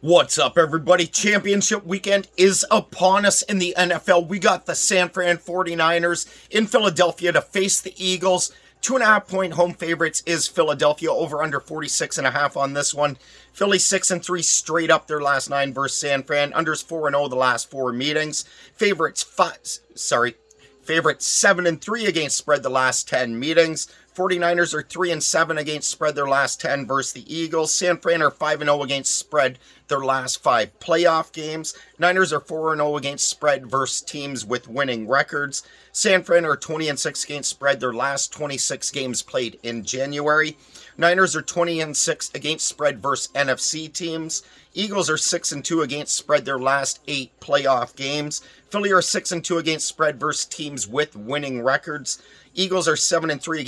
What's up, everybody? Championship weekend is upon us in the NFL. We got the San Fran 49ers in Philadelphia to face the Eagles. 2.5-point home favorites is Philadelphia, over under 46.5 on this one. Philly 6-3 straight up their last 9 versus San Fran. Unders 4-0 the last 4 meetings. Favorites 7-3 against spread the last 10 meetings. 49ers are 3-7 against spread their last 10 versus the Eagles. San Fran are 5-0 against spread their last 5 playoff games. Niners are 4-0 against spread versus teams with winning records. San Fran are 20-6 against spread their last 26 games played in January. Niners are 20-6 against spread versus NFC teams. Eagles are 6-2 against spread their last 8 playoff games. Philly are 6-2 against spread versus teams with winning records. Eagles are 7-3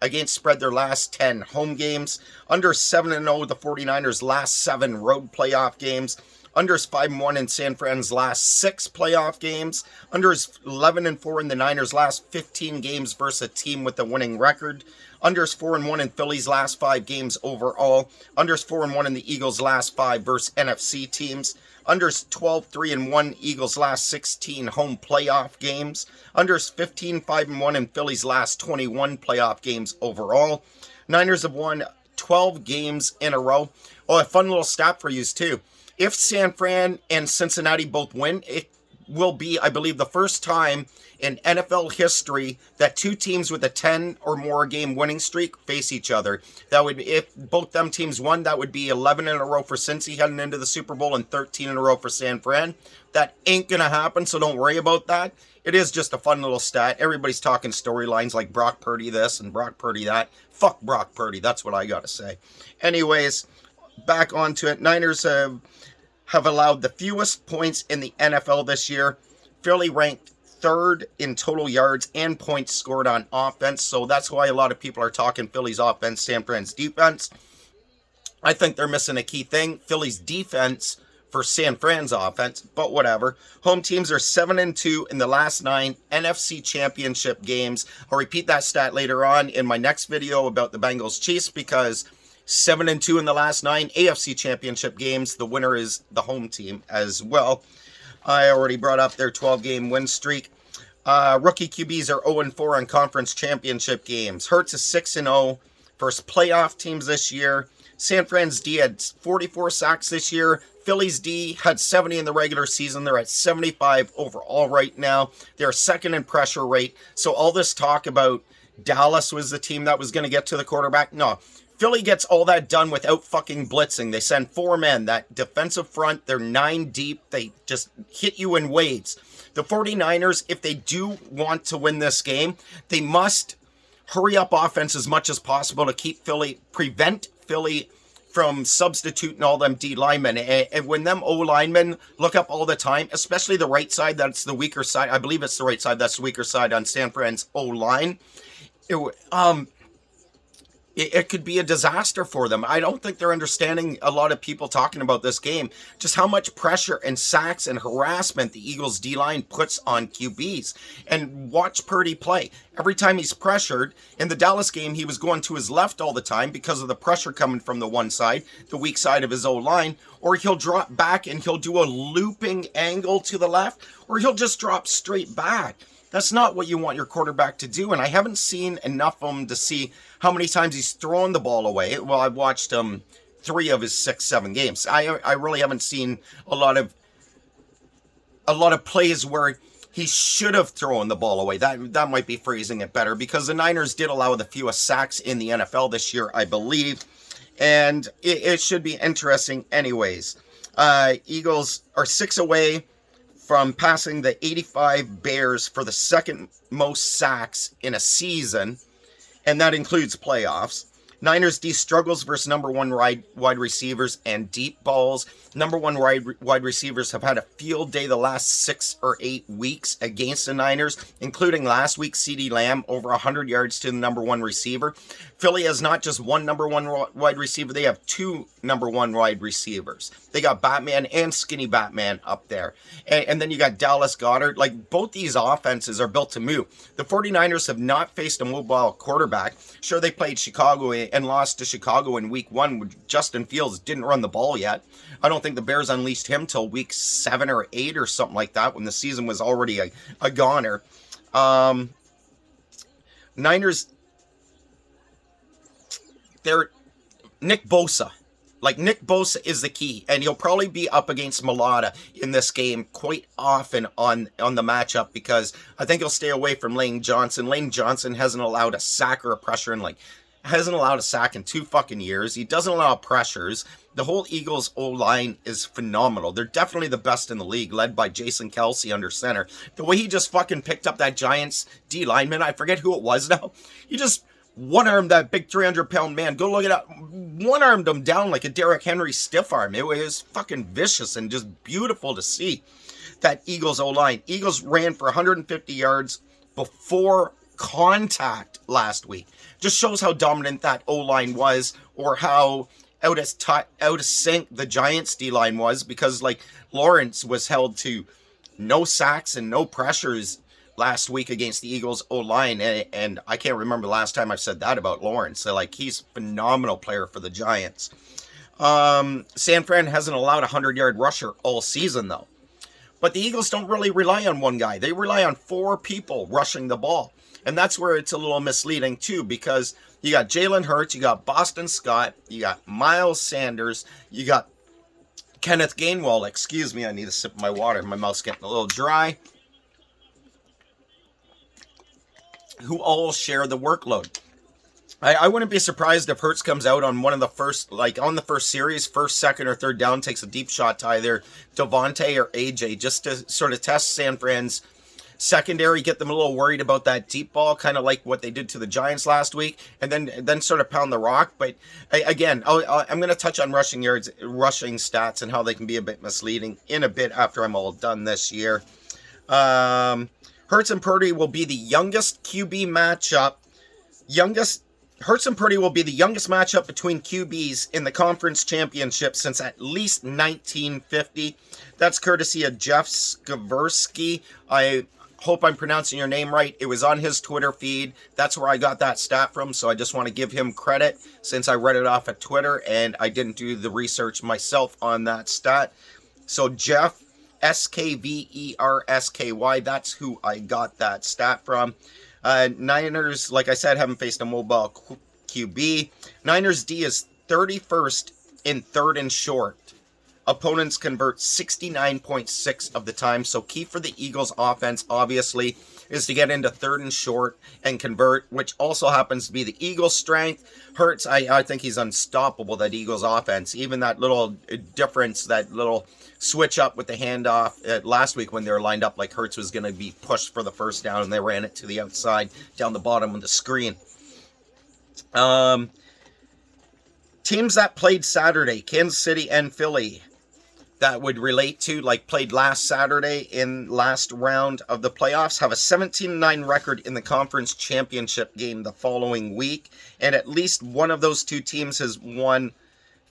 against spread their last 10 home games. Under 7-0 the 49ers last 7 road playoff games. Unders 5-1 in San Fran's last 6 playoff games. Unders 11-4 in the Niners' last 15 games versus a team with a winning record. Unders 4-1 in Philly's last 5 games overall. Unders 4-1 in the Eagles' last 5 versus NFC teams. Unders 12-3-1 Eagles' last 16 home playoff games. Unders 15-5-1 in Philly's last 21 playoff games overall. Niners have won 12 games in a row. Oh, a fun little stat for you too. If San Fran and Cincinnati both win, it will be, I believe, the first time in NFL history that 2 teams with a 10 or more game winning streak face each other. That would, if both them teams won, that would be 11 in a row for Cincy heading into the Super Bowl and 13 in a row for San Fran. That ain't gonna happen, so don't worry about that. It is just a fun little stat. Everybody's talking storylines like Brock Purdy this and Brock Purdy that. Fuck Brock Purdy, that's what I gotta say. Anyways, back onto it. Niners have allowed the fewest points in the NFL this year. Philly ranked 3rd in total yards and points scored on offense. So that's why a lot of people are talking Philly's offense, San Fran's defense. I think they're missing a key thing. Philly's defense for San Fran's offense, but whatever. Home teams are 7-2 in the last 9 NFC Championship games. I'll repeat that stat later on in my next video about the Bengals Chiefs, because 7-2 in the last 9 AFC Championship games. The winner is the home team as well. I already brought up their 12-game win streak. Rookie QBs are 0-4 in conference championship games. Hurts is 6-0 versus playoff teams this year. San Fran's D had 44 sacks this year. Philly's D had 70 in the regular season. They're at 75 overall right now. They're second in pressure rate. So all this talk about Dallas was the team that was going to get to the quarterback. No. Philly gets all that done without fucking blitzing. They send 4 men. That defensive front, they're 9 deep. They just hit you in waves. The 49ers, if they do want to win this game, they must hurry up offense as much as possible to prevent Philly from substituting all them D linemen. And when them O linemen look up all the time, especially the right side, that's the weaker side. I believe it's the right side. That's the weaker side on San Fran's O line. It could be a disaster for them. I don't think they're understanding, a lot of people talking about this game, just how much pressure and sacks and harassment the Eagles D-line puts on QBs. And watch Purdy play. Every time he's pressured, in the Dallas game, he was going to his left all the time because of the pressure coming from the one side, the weak side of his O-line, or he'll drop back and he'll do a looping angle to the left, or he'll just drop straight back. That's not what you want your quarterback to do, and I haven't seen enough of him to see how many times he's thrown the ball away. Well, I've watched 3 of his 6-7 games. I really haven't seen a lot of plays where he should have thrown the ball away. That might be phrasing it better, because the Niners did allow the fewest sacks in the NFL this year, I believe, and it should be interesting anyways. Eagles are 6 away from passing the 85 Bears for the second most sacks in a season, and that includes playoffs. Niners D struggles versus number 1 wide receivers and deep balls. Number 1 wide receivers have had a field day the last 6 or 8 weeks against the Niners, including last week CeeDee Lamb, over 100 yards to the number 1 receiver. Philly has not just one number one wide receiver. They have two number one wide receivers. They got Batman and Skinny Batman up there. And then you got Dallas Goedert. Like, both these offenses are built to move. The 49ers have not faced a mobile quarterback. Sure, they played Chicago and lost to Chicago in week 1. Justin Fields didn't run the ball yet. I don't think the Bears unleashed him till week 7 or 8 or something like that, when the season was already a goner. Niners, they're Nick Bosa. Like, Nick Bosa is the key, and he'll probably be up against Mulata in this game quite often on the matchup, because I think he'll stay away from Lane Johnson. Lane Johnson hasn't allowed a sack or a pressure in hasn't allowed a sack in 2 fucking years. He doesn't allow pressures. The whole Eagles O-line is phenomenal. They're definitely the best in the league, led by Jason Kelsey under center. The way he just fucking picked up that Giants D lineman, I forget who it was now. He just one-armed that big 300-pound man. Go look it up. One-armed him down like a Derrick Henry stiff arm. It was fucking vicious and just beautiful to see. That Eagles O-line. Eagles ran for 150 yards before contact last week. Just shows how dominant that O-line was, or how out of sync the Giants D-line was, because, like, Lawrence was held to no sacks and no pressures last week against the Eagles O-line, and I can't remember the last time I've said that about Lawrence. So, like, he's a phenomenal player for the Giants. San Fran hasn't allowed a 100-yard rusher all season, though. But the Eagles don't really rely on one guy. They rely on 4 people rushing the ball. And that's where it's a little misleading, too, because you got Jalen Hurts, you got Boston Scott, you got Miles Sanders, you got Kenneth Gainwell. Excuse me, I need a sip of my water. My mouth's getting a little dry. Who all share the workload. I wouldn't be surprised if Hurts comes out on one of the first, like on the first series, first, second, or third down, takes a deep shot to either Devontae or AJ, just to sort of test San Fran's secondary, get them a little worried about that deep ball, kind of like what they did to the Giants last week, and then sort of pound the rock. But again, I'm going to touch on rushing yards, rushing stats, and how they can be a bit misleading in a bit after I'm all done this year. Hurts and Purdy will be the youngest QB matchup. Hurts and Purdy will be the youngest matchup between QBs in the conference championship since at least 1950. That's courtesy of Jeff Skversky. I hope I'm pronouncing your name right. It was on his Twitter feed. That's where I got that stat from, so I just want to give him credit since I read it off at Twitter and I didn't do the research myself on that stat. So Jeff, Skversky, that's who I got that stat from. Niners, like I said, haven't faced a mobile QB. Niners D is 31st in third and short. Opponents convert 69.6 of the time. So key for the Eagles offense, obviously, is to get into third and short and convert, which also happens to be the Eagles' strength. Hurts, I think he's unstoppable, that Eagles offense. Even that little difference, that little switch up with the handoff last week when they were lined up like Hurts was going to be pushed for the first down, and they ran it to the outside down the bottom of the screen. Teams that played Saturday, Kansas City and Philly, that would relate to, like, played last Saturday in last round of the playoffs, have a 17-9 record in the conference championship game the following week, and at least one of those two teams has won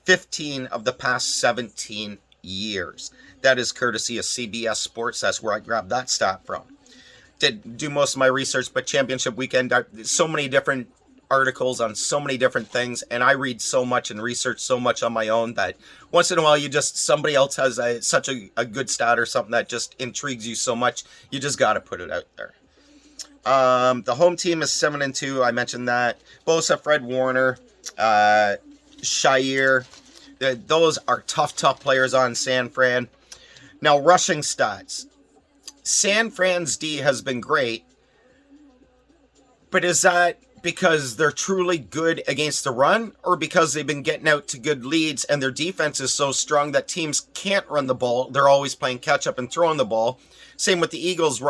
15 of the past 17 years. That is courtesy of CBS Sports. That's where I grabbed that stat from. Did do most of my research, but championship weekend, so many different articles on so many different things, and I read so much and research so much on my own that once in a while somebody else has such a good stat or something that just intrigues you so much, you just got to put it out there. The home team is 7-2. I mentioned that. Bosa, Fred Warner, Shire, those are tough players on San Fran. Now, rushing stats. San Fran's D has been great, but is that because they're truly good against the run, or because they've been getting out to good leads and their defense is so strong that teams can't run the ball? They're always playing catch up and throwing the ball. Same with the Eagles'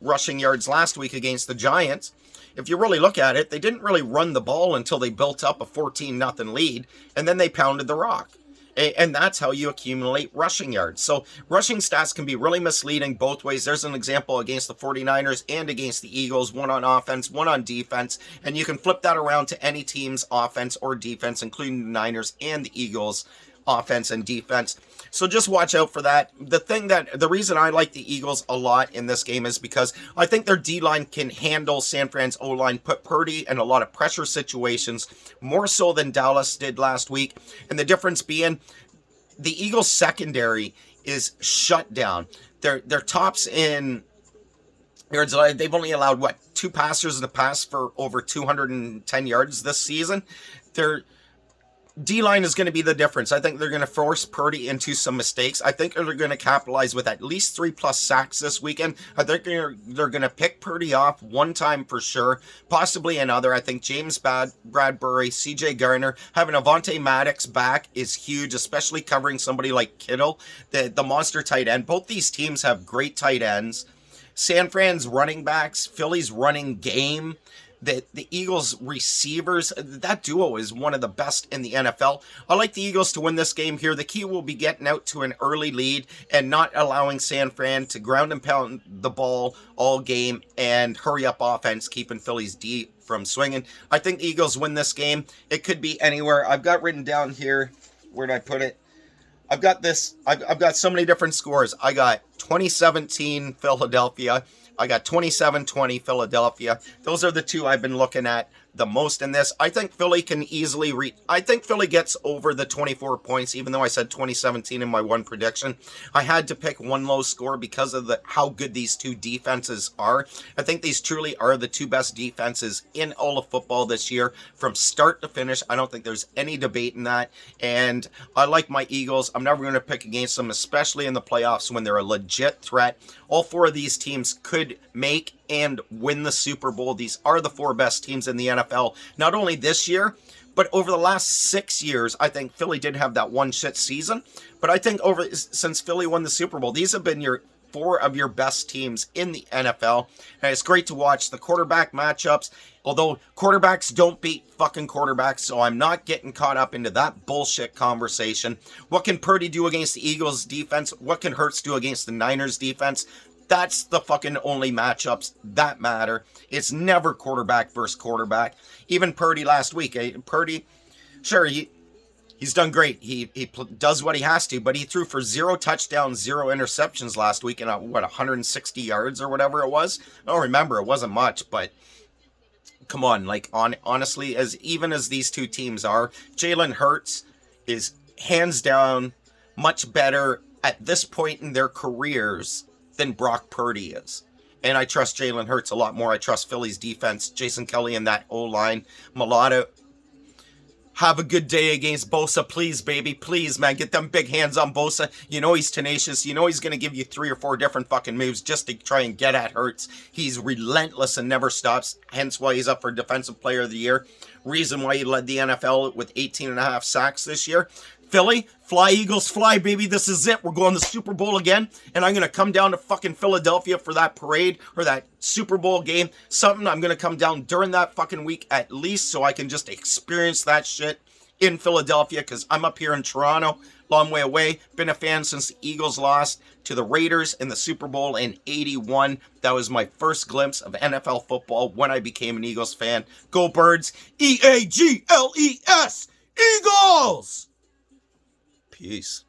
rushing yards last week against the Giants. If you really look at it, they didn't really run the ball until they built up a 14-0 lead, and then they pounded the rock. And that's how you accumulate rushing yards. So rushing stats can be really misleading both ways. There's an example against the 49ers and against the Eagles, one on offense, one on defense. And you can flip that around to any team's offense or defense, including the Niners and the Eagles offense and defense. So just watch out for that. The reason I like the Eagles a lot in this game is because I think their D-line can handle San Fran's O-line, put Purdy in a lot of pressure situations, more so than Dallas did last week. And the difference being, the Eagles secondary is shut down. Their tops in yards, they've only allowed, 2 passers in the pass for over 210 yards this season. Their D-line is going to be the difference. I think they're going to force Purdy into some mistakes. I think they're going to capitalize with at least 3+ sacks this weekend. I think they're going to pick Purdy off one time for sure, possibly another. I think James Bradbury, CJ Garner, having Avonte Maddox back is huge, especially covering somebody like Kittle, the monster tight end. Both these teams have great tight ends. San Fran's running backs, Philly's running game, the Eagles receivers, that duo is one of the best in the NFL. I like the Eagles to win this game here. The key will be getting out to an early lead and not allowing San Fran to ground and pound the ball all game and hurry up offense, keeping Philly's D from swinging. I think the Eagles win this game. It could be anywhere. I've got written down here, where did I put it? I've got so many different scores. I got 2017 Philadelphia. I got 27-20 Philadelphia. Those are the two I've been looking at the most in this. I think Philly can easily I think Philly gets over the 24 points, even though I said 2017 in my one prediction. I had to pick one low score because of how good these two defenses are. I think these truly are the two best defenses in all of football this year, from start to finish. I don't think there's any debate in that. And I like my Eagles. I'm never going to pick against them, especially in the playoffs when they're a legit threat. All 4 of these teams could make and win the Super Bowl. These are the 4 best teams in the NFL, not only this year, but over the last 6 years. I think Philly did have that one shit season, but I think since Philly won the Super Bowl, these have been 4 of your best teams in the NFL, and it's great to watch the quarterback matchups, although quarterbacks don't beat fucking quarterbacks, so I'm not getting caught up into that bullshit conversation. What can Purdy do against the Eagles defense? What can Hurts do against the Niners defense? That's the fucking only matchups that matter. It's never quarterback versus quarterback. Even Purdy last week. Purdy, sure, he's done great. He does what he has to, but he threw for 0 touchdowns, 0 interceptions last week and 160 yards or whatever it was. I don't remember. It wasn't much, but come on. Honestly, even as these two teams are, Jalen Hurts is hands down much better at this point in their careers than Brock Purdy is. And I trust Jalen Hurts a lot more. I trust Philly's defense, Jason Kelly and that O-line. Mulatto, have a good day against Bosa. Please, baby. Please, man. Get them big hands on Bosa. You know he's tenacious. You know he's going to give you 3 or 4 different fucking moves just to try and get at Hurts. He's relentless and never stops. Hence why he's up for Defensive Player of the Year. Reason why he led the NFL with 18.5 sacks this year. Philly, fly Eagles fly, baby. This is it. We're going to the Super Bowl again, and I'm going to come down to fucking Philadelphia for that parade or that Super Bowl game. I'm going to come down during that fucking week at least so I can just experience that shit in Philadelphia, because I'm up here in Toronto, long way away. Been a fan since the Eagles lost to the Raiders in the Super Bowl in 81. That was my first glimpse of NFL football when I became an Eagles fan. Go Birds. Eagles! Eagles! Peace.